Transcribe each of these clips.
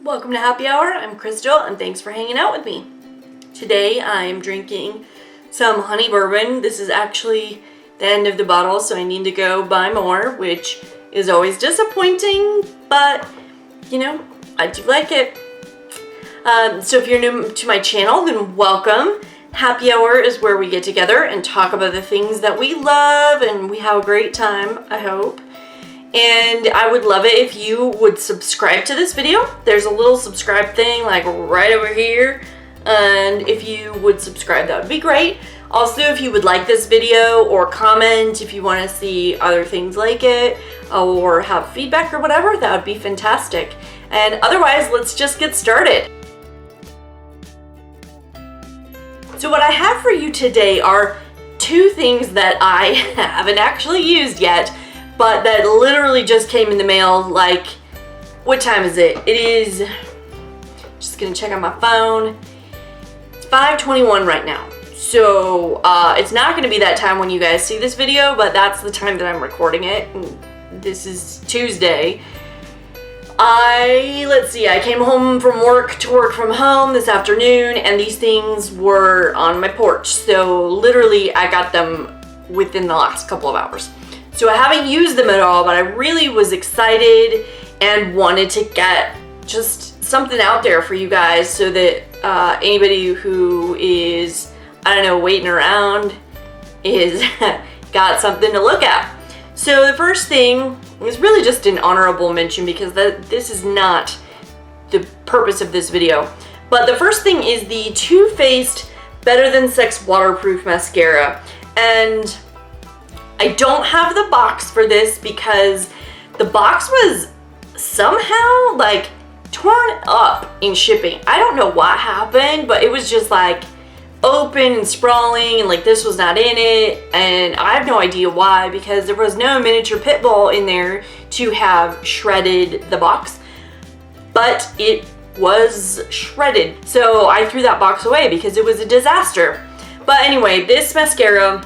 Welcome to Happy Hour. I'm Crystal and thanks for hanging out with me. Today I'm drinking some honey bourbon. This is actually the end of the bottle, so I need to go buy more, which is always disappointing, but you know, I do like it. So if you're new to my channel, then welcome. Happy Hour is where we get together and talk about the things that we love and we have a great time, I hope. And I would love it if you would subscribe to this video. There's a little subscribe thing like right over here. And if you would subscribe, that would be great. Also, if you would like this video or comment if you want to see other things like it or have feedback or whatever, that would be fantastic. And otherwise, let's just get started. So what I have for you today are two things that I haven't actually used yet, but that literally just came in the mail. Like, what time is it? It is, just gonna check on my phone. It's 5:21 right now. So it's not gonna be that time when you guys see this video, but that's the time that I'm recording it. And this is Tuesday. Let's see, I came home from work to work from home this afternoon and these things were on my porch. So literally I got them within the last couple of hours. So I haven't used them at all, but I really was excited and wanted to get just something out there for you guys so that anybody who is, I don't know, waiting around is got something to look at. So the first thing is really just an honorable mention because this is not the purpose of this video. But the first thing is the Too Faced Better Than Sex Waterproof Mascara. And I don't have the box for this because the box was somehow like torn up in shipping. I don't know what happened, but it was just like open and sprawling and like this was not in it, and I have no idea why because there was no miniature pit bull in there to have shredded the box, but it was shredded. So I threw that box away because it was a disaster. But anyway, this mascara,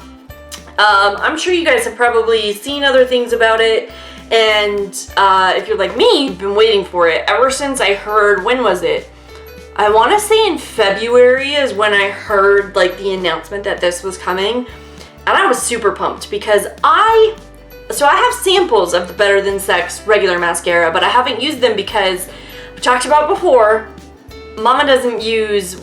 I'm sure you guys have probably seen other things about it, and if you're like me, you've been waiting for it ever since I heard, when was it? I want to say in February is when I heard like the announcement that this was coming, and I was super pumped because I have samples of the Better Than Sex regular mascara, but I haven't used them because we talked about before, Mama doesn't use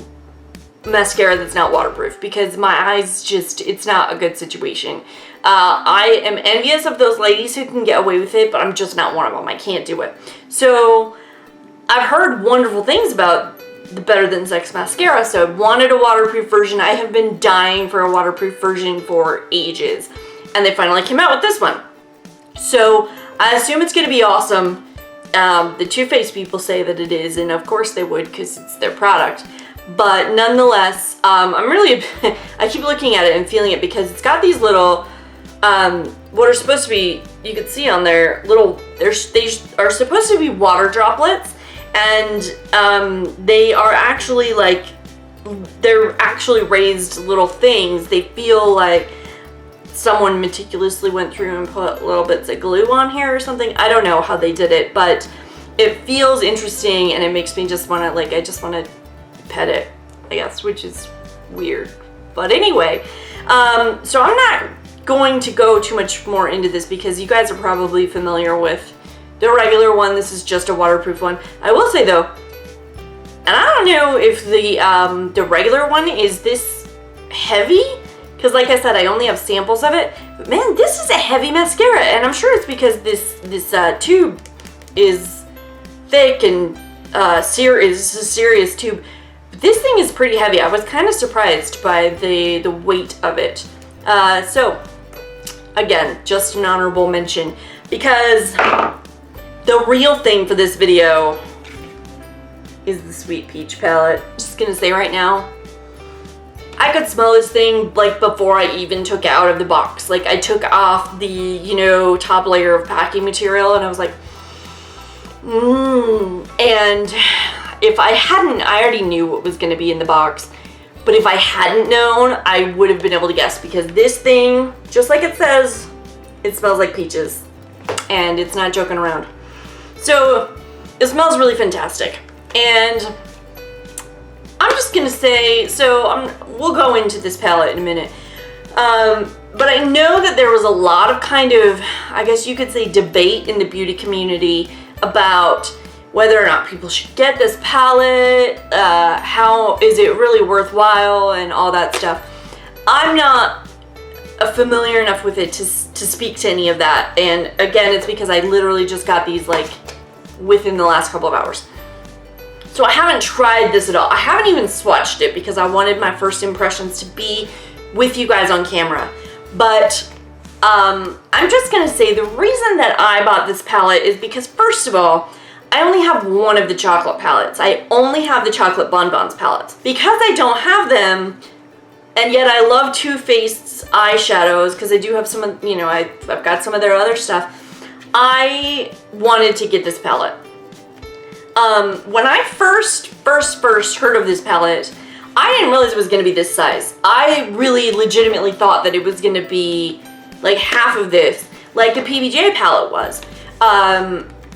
mascara that's not waterproof because my eyes just, it's not a good situation. I am envious of those ladies who can get away with it, but I'm just not one of them. I can't do it. So I've heard wonderful things about the Better Than Sex mascara, so I wanted a waterproof version. I have been dying for a waterproof version for ages, and they finally came out with this one. So I assume it's going to be awesome. The Too Faced people say that it is, and of course they would because it's their product. But nonetheless, I'm really, I keep looking at it and feeling it because it's got these little, what are supposed to be, you can see on there, little, they are supposed to be water droplets, and they are actually like, they're actually raised little things. They feel like someone meticulously went through and put little bits of glue on here or something. I don't know how they did it, but it feels interesting and it makes me just want to, like, I just want to pet it, I guess, which is weird. But anyway, so I'm not going to go too much more into this because you guys are probably familiar with the regular one. This is just a waterproof one. I will say though, and I don't know if the regular one is this heavy, because like I said, I only have samples of it, but man, this is a heavy mascara, and I'm sure it's because this tube is thick and it's a serious tube. This thing is pretty heavy. I was kind of surprised by the weight of it. So again, just an honorable mention because the real thing for this video is the Sweet Peach palette. Just gonna say right now, I could smell this thing like before I even took it out of the box. Like I took off the, you know, top layer of packing material and I was like, and if I hadn't, I already knew what was going to be in the box, but if I hadn't known, I would have been able to guess because this thing, just like it says, it smells like peaches and it's not joking around. So it smells really fantastic. And I'm just gonna say, so we'll go into this palette in a minute. But I know that there was a lot of kind of, I guess you could say, debate in the beauty community about whether or not people should get this palette, how is it really worthwhile, and all that stuff. I'm not familiar enough with it to speak to any of that. And again, it's because I literally just got these like within the last couple of hours. So I haven't tried this at all. I haven't even swatched it because I wanted my first impressions to be with you guys on camera. But I'm just gonna say the reason that I bought this palette is because, first of all, I only have one of the chocolate palettes. I only have the chocolate bonbons palettes. Because I don't have them, and yet I love Too Faced's eyeshadows, because I do have some of, you know, I've got some of their other stuff. I wanted to get this palette. When I first heard of this palette, I didn't realize it was gonna be this size. I really legitimately thought that it was gonna be like half of this, like the PBJ palette was.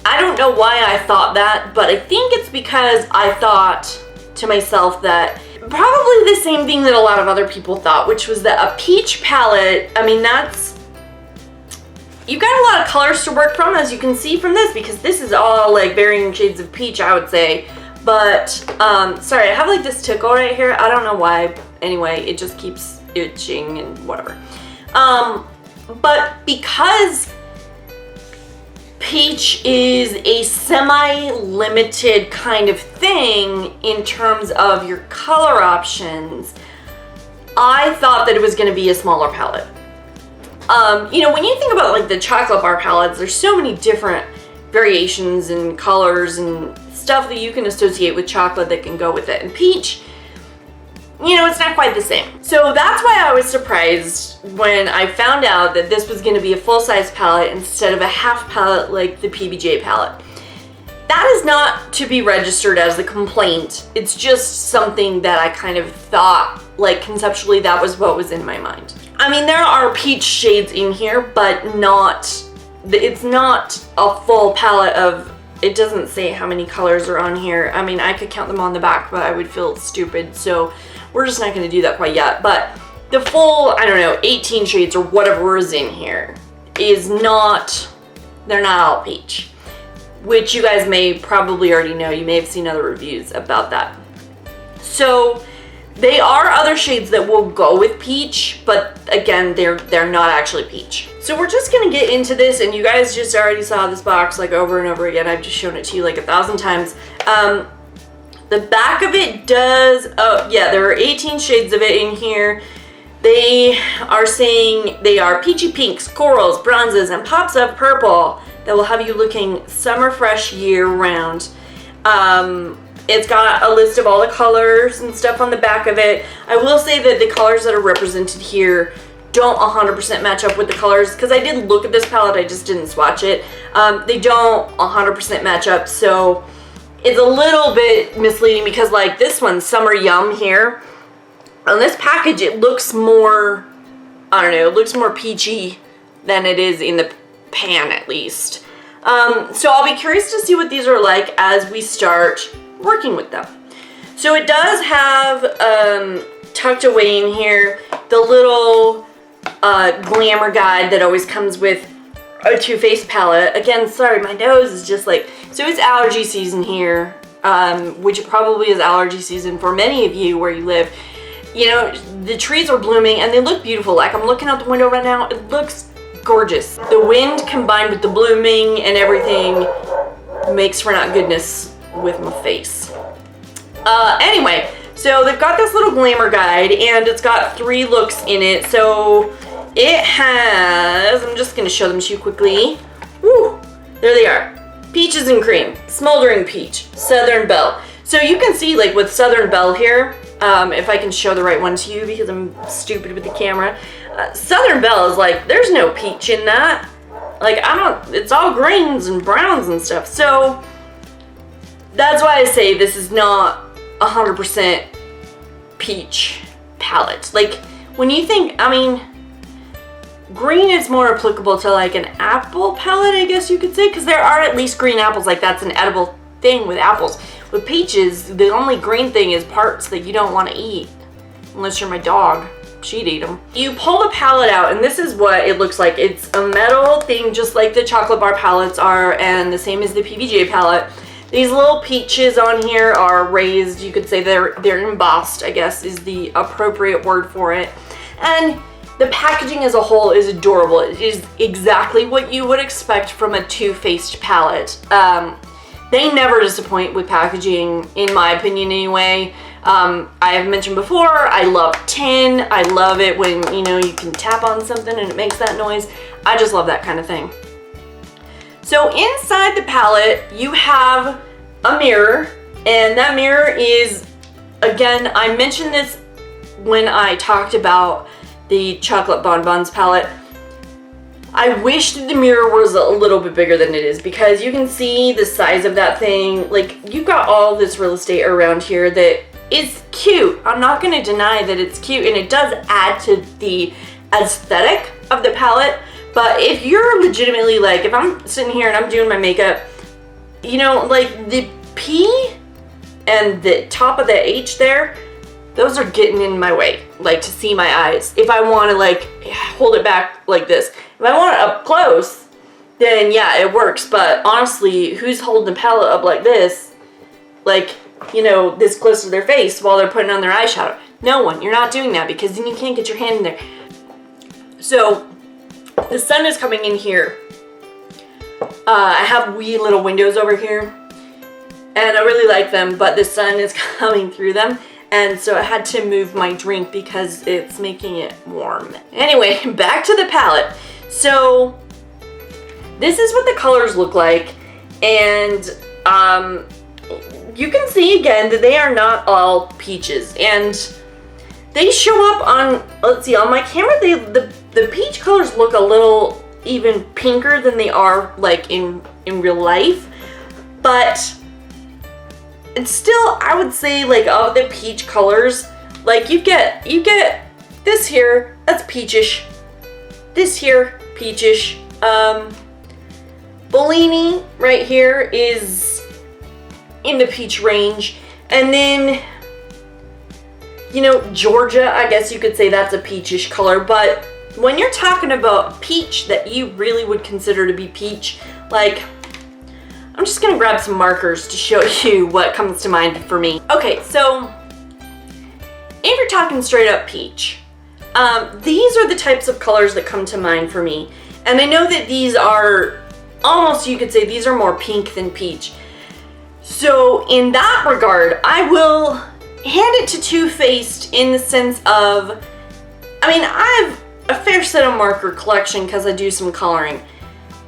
I don't know why I thought that, but I think it's because I thought to myself that probably the same thing that a lot of other people thought, which was that a peach palette, I mean, you've got a lot of colors to work from, as you can see from this, because this is all like varying shades of peach, I would say. But, sorry, I have like this tickle right here. I don't know why. Anyway, it just keeps itching and whatever. But because peach is a semi-limited kind of thing in terms of your color options, I thought that it was going to be a smaller palette. You know, when you think about like the chocolate bar palettes, there's so many different variations and colors and stuff that you can associate with chocolate that can go with it. And peach, you know, it's not quite the same. So that's why I was surprised when I found out that this was going to be a full-size palette instead of a half palette like the PBJ palette. That is not to be registered as a complaint. It's just something that I kind of thought, like conceptually, that was what was in my mind. I mean, there are peach shades in here, but it's not a full palette of, it doesn't say how many colors are on here. I mean, I could count them on the back, but I would feel stupid, so we're just not gonna do that quite yet. But the full, I don't know, 18 shades or whatever is in here is not, they're not all peach, which you guys may probably already know. You may have seen other reviews about that. So they are other shades that will go with peach, but again, they're not actually peach. So we're just gonna get into this, and you guys just already saw this box like over and over again. I've just shown it to you like 1,000 times. The back of it does, oh yeah, there are 18 shades of it in here. They are saying they are peachy pinks, corals, bronzes, and pops of purple that will have you looking summer fresh year round. It's got a list of all the colors and stuff on the back of it. I will say that the colors that are represented here don't 100% match up with the colors, because I did look at this palette, I just didn't swatch it. They don't 100% match up, so it's a little bit misleading, because like this one, Summer Yum here, on this package it looks more, I don't know, it looks more peachy than it is in the pan at least. So I'll be curious to see what these are like as we start working with them. So it does have tucked away in here the little glamour guide that always comes with a Too Faced palette. Again, sorry, my nose is just like, so it's allergy season here, which probably is allergy season for many of you where you live. You know, the trees are blooming and they look beautiful. Like, I'm looking out the window right now, it looks gorgeous. The wind combined with the blooming and everything makes for not goodness with my face. Anyway, so they've got this little glamour guide and it's got 3 looks in it. So it has, I'm just gonna show them to you quickly. Woo, there they are. Peaches and Cream, Smoldering Peach, Southern Belle. So you can see like with Southern Belle here, if I can show the right one to you because I'm stupid with the camera. Southern Belle is like, there's no peach in that. Like, it's all greens and browns and stuff. So that's why I say this is not 100% peach palette. Like, when you think, I mean, green is more applicable to like an apple palette, I guess you could say, because there are at least green apples. Like, that's an edible thing with apples. with peaches, the only green thing is parts that you don't want to eat. Unless you're my dog. She'd eat them. You pull the palette out, and this is what it looks like. It's a metal thing, just like the chocolate bar palettes are, and the same as the PBJ palette. These little peaches on here are raised. You could say they're embossed, I guess is the appropriate word for it. And the packaging as a whole is adorable. It is exactly what you would expect from a Too Faced palette. They never disappoint with packaging, in my opinion anyway. I have mentioned before, I love tin. I love it when, you know, you can tap on something and it makes that noise. I just love that kind of thing. So inside the palette, you have a mirror, and that mirror is, again, I mentioned this when I talked about the Chocolate Bonbons palette. I wish that the mirror was a little bit bigger than it is, because you can see the size of that thing. Like, you've got all this real estate around here that is cute. I'm not going to deny that it's cute, and it does add to the aesthetic of the palette. But if you're legitimately, like, if I'm sitting here and I'm doing my makeup, you know, like the P and the top of the H there, those are getting in my way, like to see my eyes. If I want to like hold it back like this, if I want it up close, then yeah, it works. But honestly, who's holding the palette up like this, like, you know, this close to their face while they're putting on their eyeshadow? No one. You're not doing that, because then you can't get your hand in there. So the sun is coming in here. I have wee little windows over here, and I really like them, but the sun is coming through them, and so I had to move my drink because it's making it warm. Anyway, back to the palette. So this is what the colors look like, and you can see again that they are not all peaches, and they show up on, let's see, on my camera, the peach colors look a little even pinker than they are like in real life, but it's still, I would say, like, of the peach colors, like you get this here, that's peachish, this here, peachish, Bellini right here is in the peach range, and then, you know, Georgia, I guess you could say that's a peachish color. But when you're talking about peach that you really would consider to be peach, like, I'm just gonna grab some markers to show you what comes to mind for me. Okay, so if you're talking straight up peach, these are the types of colors that come to mind for me. And I know that these are almost, you could say, these are more pink than peach. So in that regard, I will hand it to Too Faced in the sense of, I mean, I have a fair set of marker collection because I do some coloring,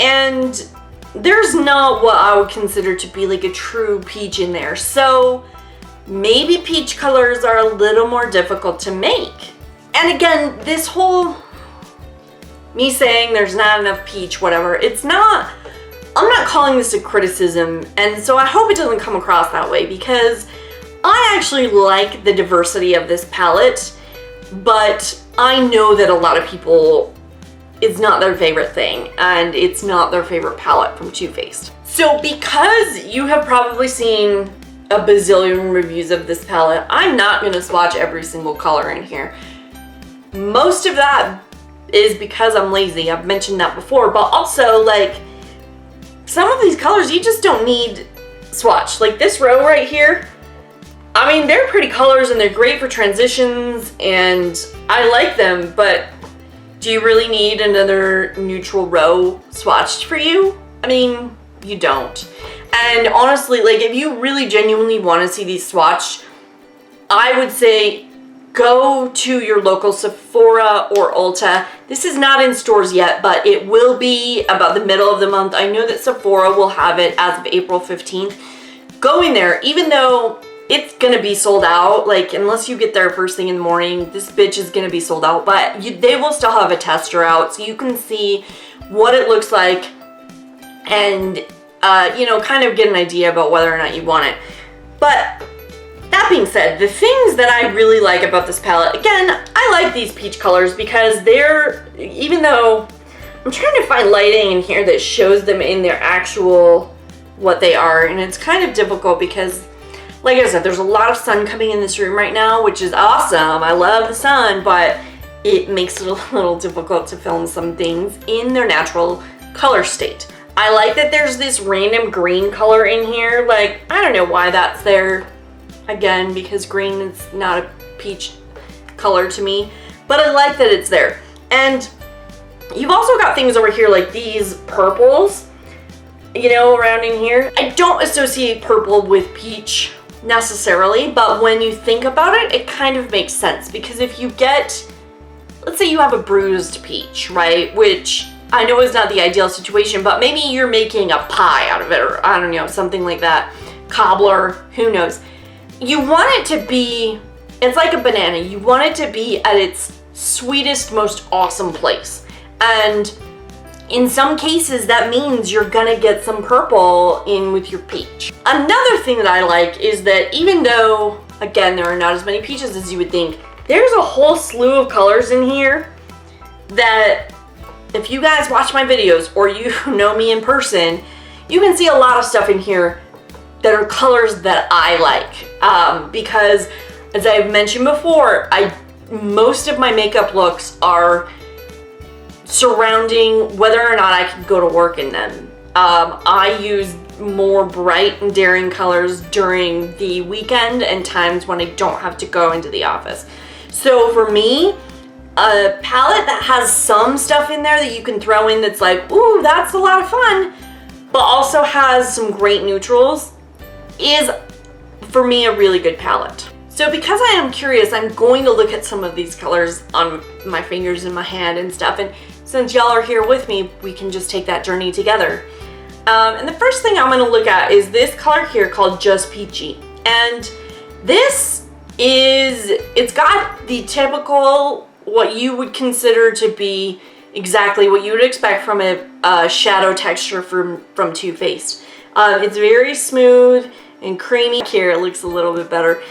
and there's not what I would consider to be like a true peach in there. So maybe peach colors are a little more difficult to make. And again, this whole me saying there's not enough peach, whatever, it's not, I'm not calling this a criticism, and so I hope it doesn't come across that way, because I actually like the diversity of this palette, but I know that a lot of people, it's not their favorite thing, and it's not their favorite palette from Too Faced. So because you have probably seen a bazillion reviews of this palette, I'm not gonna swatch every single color in here. Most of that is because I'm lazy. I've mentioned that before, but also, like, some of these colors you just don't need swatch. Like this row right here, I mean, they're pretty colors and they're great for transitions and I like them, but do you really need another neutral row swatched for you? I mean, you don't. And honestly, like, if you really genuinely want to see these swatched, I would say go to your local Sephora or Ulta. This is not in stores yet, but it will be about the middle of the month. I know that Sephora will have it as of April 15th. Go in there, even though it's gonna be sold out, like, unless you get there first thing in the morning, this bitch is gonna be sold out, but they will still have a tester out so you can see what it looks like and, you know, kind of get an idea about whether or not you want it. But that being said, the things that I really like about this palette, again, I like these peach colors because they're, even though I'm trying to find lighting in here that shows them in their actual, what they are, and it's kind of difficult because Like I said, there's a lot of sun coming in this room right now, which is awesome. I love the sun, but it makes it a little difficult to film some things in their natural color state. I like that there's this random green color in here. Like, I don't know why that's there. Again, because green is not a peach color to me, but I like that it's there. And you've also got things over here like these purples, you know, around in here. I don't associate purple with peach necessarily, but when you think about it, it kind of makes sense, because if you get, let's say you have a bruised peach, right, which I know is not the ideal situation, but maybe you're making a pie out of it, or I don't know, something like that, cobbler, who knows. You want it to be, it's like a banana, you want it to be at its sweetest, most awesome place. And in some cases, that means you're gonna get some purple in with your peach. Another thing that I like is that even though, again, there are not as many peaches as you would think, there's a whole slew of colors in here that if you guys watch my videos or you know me in person, you can see a lot of stuff in here that are colors that I like. Because as I've mentioned before, most of my makeup looks are surrounding whether or not I can go to work in them. I use more bright and daring colors during the weekend and times when I don't have to go into the office. So for me, a palette that has some stuff in there that you can throw in that's like, ooh, that's a lot of fun, but also has some great neutrals is, for me, a really good palette. So because I am curious, I'm going to look at some of these colors on my fingers and my hand and stuff, and since y'all are here with me, we can just take that journey together. And the first thing I'm gonna look at is this color here called Just Peachy. And this is, it's got the typical, what you would consider to be exactly what you would expect from a shadow texture from Too Faced. It's very smooth and creamy. Here it looks a little bit better.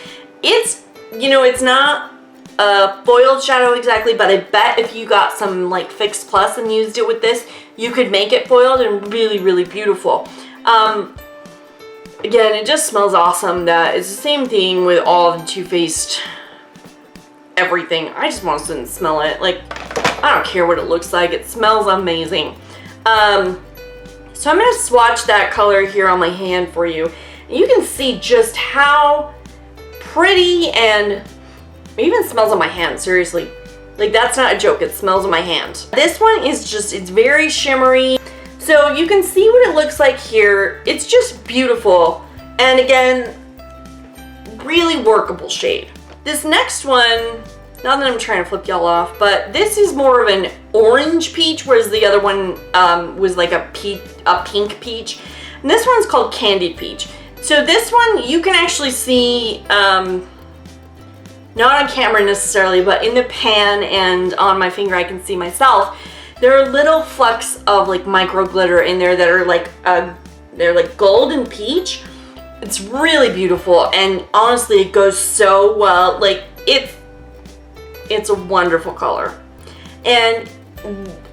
It's, you know, it's not a foiled shadow exactly, but I bet if you got some like Fix Plus and used it with this, you could make it foiled and really, really beautiful. Again, it just smells awesome. That is the same thing with all of the Too Faced everything. I just want to sit and smell it. Like, I don't care what it looks like. It smells amazing. So I'm going to swatch that color here on my hand for you. And you can see just how pretty, and it even smells on my hand, seriously. Like, that's not a joke, it smells on my hand. This one is just, it's very shimmery. So you can see what it looks like here. It's just beautiful. And again, really workable shade. This next one, not that I'm trying to flip y'all off, but this is more of an orange peach, whereas the other one was like a pink peach. And this one's called Candied Peach. So this one, you can actually see, not on camera necessarily, but in the pan and on my finger I can see myself, there are little flecks of like micro glitter in there that are like, they're like gold and peach. It's really beautiful, and honestly it goes so well. Like, it's a wonderful color. And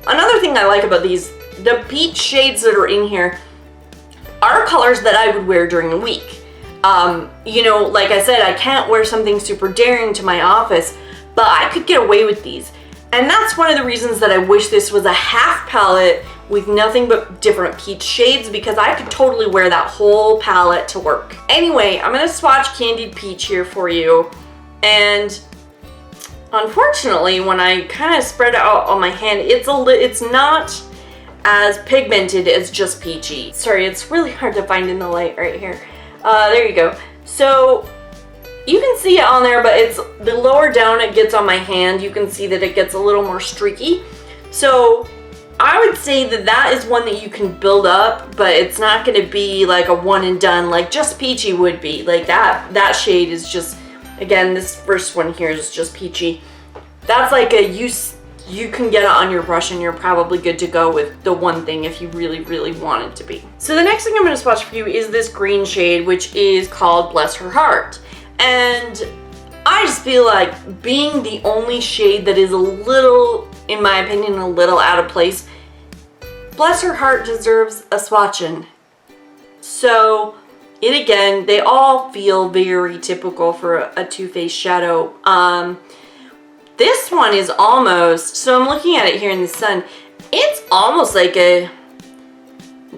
another thing I like about these, the peach shades that are in here are colors that I would wear during the week. You know, like I said, I can't wear something super daring to my office, but I could get away with these. And that's one of the reasons that I wish this was a half palette with nothing but different peach shades, because I could totally wear that whole palette to work. Anyway, I'm gonna swatch Candied Peach here for you. And unfortunately, when I kind of spread it out on my hand, it's not as pigmented as Just Peachy. Sorry, it's really hard to find in the light right here. There you go. So you can see it on there, but it's the lower down it gets on my hand, you can see that it gets a little more streaky. So I would say that that is one that you can build up, but it's not going to be like a one and done like Just Peachy would be. Like that shade is just, again, this first one here is Just Peachy. That's like a you can get it on your brush and you're probably good to go with the one thing if you really, really want it to be. So the next thing I'm going to swatch for you is this green shade, which is called Bless Her Heart. And I just feel like being the only shade that is a little, in my opinion, a little out of place, Bless Her Heart deserves a swatchin'. So it again, they all feel very typical for a Too Faced shadow. This one is almost, so I'm looking at it here in the sun, it's almost like a,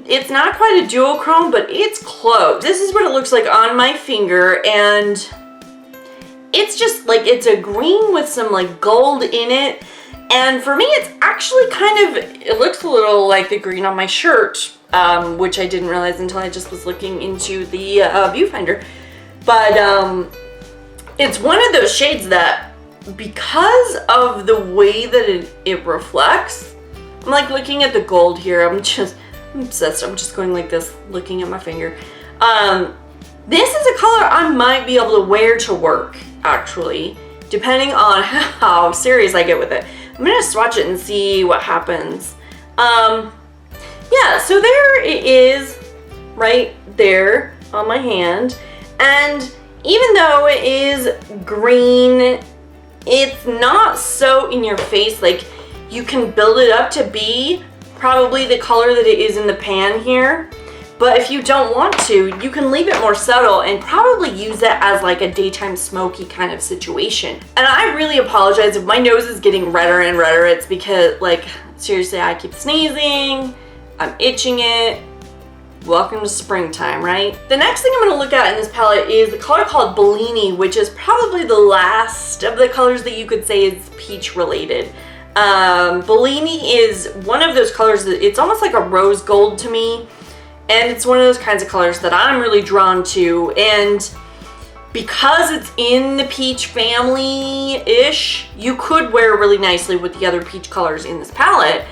it's not quite a duochrome, but it's close. This is what it looks like on my finger, and it's just like, it's a green with some like gold in it. And for me, it's actually kind of, it looks a little like the green on my shirt, which I didn't realize until I just was looking into the viewfinder. But it's one of those shades that, because of the way that it reflects, I'm like looking at the gold here, I'm obsessed. I'm just going like this, looking at my finger. This is a color I might be able to wear to work, actually, depending on how serious I get with it. I'm gonna swatch it and see what happens. Yeah, so there it is, right there on my hand. And even though it is green, it's not so in your face. Like, you can build it up to be probably the color that it is in the pan here. But if you don't want to, you can leave it more subtle and probably use it as like a daytime smoky kind of situation. And I really apologize if my nose is getting redder and redder. It's because, like, seriously, I keep sneezing, I'm itching it. Welcome to springtime, right? The next thing I'm gonna look at in this palette is the color called Bellini, which is probably the last of the colors that you could say is peach related. Bellini is one of those colors that it's almost like a rose gold to me. And it's one of those kinds of colors that I'm really drawn to. And because it's in the peach family-ish, you could wear really nicely with the other peach colors in this palette.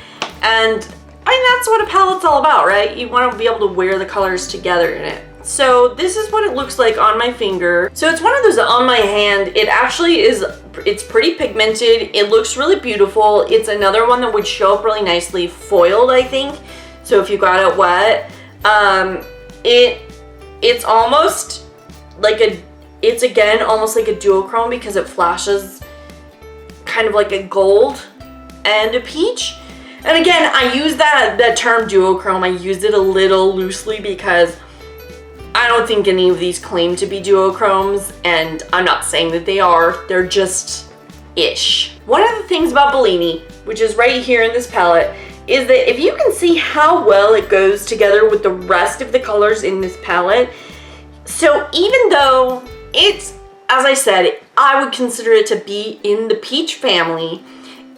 And I mean, that's what a palette's all about, right? You want to be able to wear the colors together in it. So this is what it looks like on my finger. So it's one of those that on my hand, it actually is, it's pretty pigmented. It looks really beautiful. It's another one that would show up really nicely foiled, I think. So if you got it wet, it's almost like it's again almost like a duochrome because it flashes kind of like a gold and a peach. And again, I use that term duochrome, I used it a little loosely because I don't think any of these claim to be duochromes, and I'm not saying that they are, they're just ish. One of the things about Bellini, which is right here in this palette, is that if you can see how well it goes together with the rest of the colors in this palette. So even though it's, as I said, I would consider it to be in the peach family,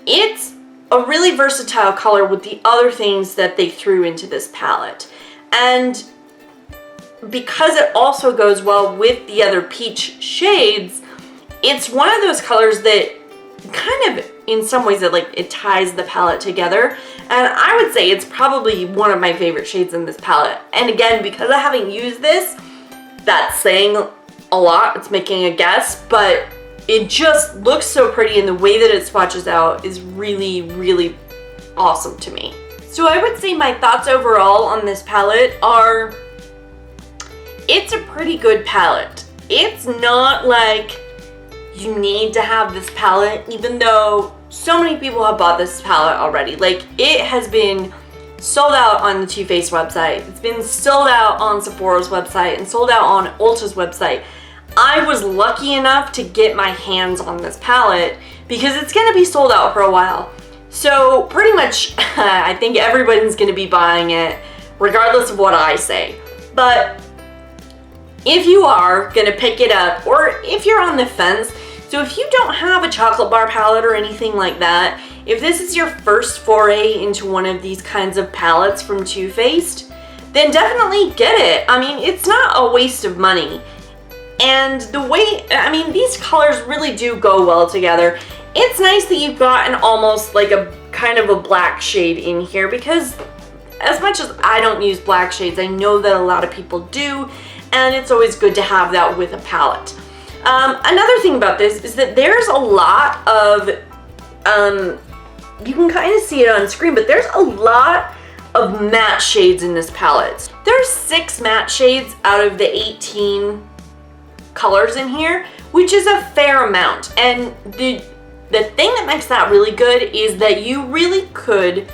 it's a really versatile color with the other things that they threw into this palette. And because it also goes well with the other peach shades, it's one of those colors that kind of, in some ways, it ties the palette together. And I would say it's probably one of my favorite shades in this palette. And again, because I haven't used this, that's saying a lot. It's making a guess, but it just looks so pretty, and the way that it swatches out is really, really awesome to me. So I would say my thoughts overall on this palette are, it's a pretty good palette. It's not like you need to have this palette, even though so many people have bought this palette already. Like, it has been sold out on the Too Faced website. It's been sold out on Sephora's website and sold out on Ulta's website. I was lucky enough to get my hands on this palette because it's gonna be sold out for a while. So pretty much, I think everyone's gonna be buying it regardless of what I say. But if you are gonna pick it up, or if you're on the fence, so if you don't have a chocolate bar palette or anything like that, if this is your first foray into one of these kinds of palettes from Too Faced, then definitely get it. I mean, it's not a waste of money. And the way, I mean, these colors really do go well together. It's nice that you've got an almost like a kind of a black shade in here, because as much as I don't use black shades, I know that a lot of people do, and it's always good to have that with a palette. Another thing about this is that there's a lot of, you can kind of see it on screen, but there's a lot of matte shades in this palette. There's 6 matte shades out of the 18 colors in here, which is a fair amount. And the thing that makes that really good is that you really could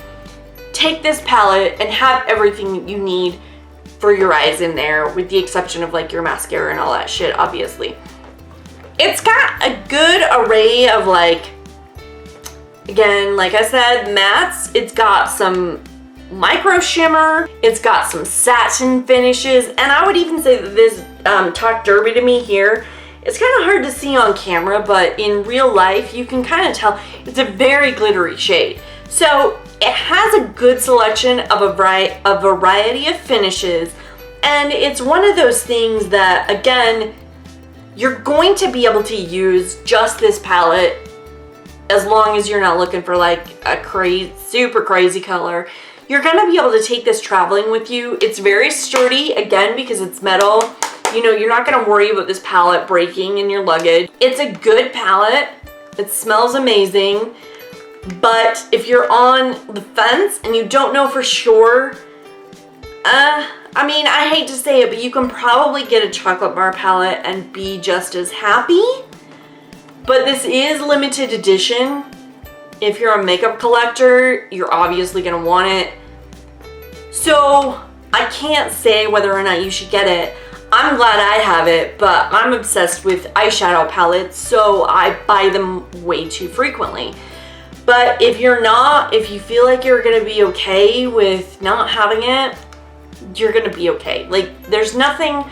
take this palette and have everything you need for your eyes in there, with the exception of like your mascara and all that shit, obviously. It's got a good array of like, again, like I said, mattes. It's got some micro shimmer. It's got some satin finishes. And I would even say that this Talk Derby to me here, it's kind of hard to see on camera, but in real life, you can kind of tell it's a very glittery shade. So it has a good selection of a variety of finishes. And it's one of those things that, again, you're going to be able to use just this palette as long as you're not looking for like a super crazy color. You're gonna be able to take this traveling with you. It's very sturdy, again, because it's metal. You know, you're not gonna worry about this palette breaking in your luggage. It's a good palette. It smells amazing. But if you're on the fence and you don't know for sure, I mean, I hate to say it, but you can probably get a chocolate bar palette and be just as happy. But this is limited edition. If you're a makeup collector, you're obviously gonna want it. So I can't say whether or not you should get it. I'm glad I have it, but I'm obsessed with eyeshadow palettes, so I buy them way too frequently. But if you're not, if you feel like you're gonna be okay with not having it, you're gonna be okay. Like, there's nothing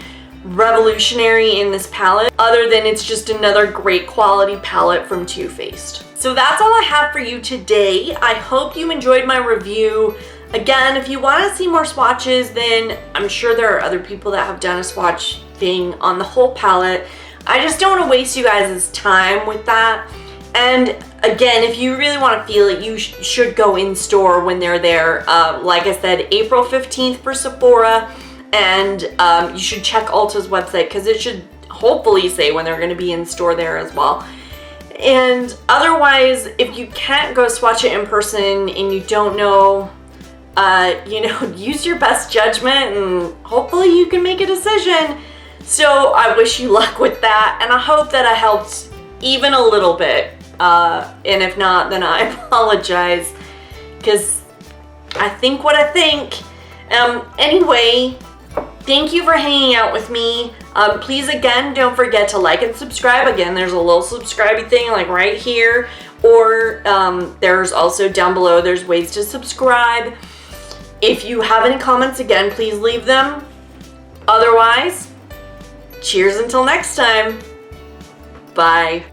revolutionary in this palette other than it's just another great quality palette from Too Faced. So that's all I have for you today. I hope you enjoyed my review. Again, if you want to see more swatches, then I'm sure there are other people that have done a swatch thing on the whole palette. I just don't want to waste you guys' time with that. And again, if you really want to feel it, you should go in store when they're there. Like I said, April 15th for Sephora, and you should check Ulta's website because it should hopefully say when they're going to be in store there as well. And otherwise, if you can't go swatch it in person and you don't know, you know, use your best judgment and hopefully you can make a decision. So I wish you luck with that, and I hope that I helped even a little bit. And if not, then I apologize, because I think what I think. Anyway, thank you for hanging out with me. Please, again, don't forget to like and subscribe. Again, there's a little subscribey thing like right here, or there's also down below, there's ways to subscribe. If you have any comments, again, please leave them. Otherwise, cheers until next time. Bye.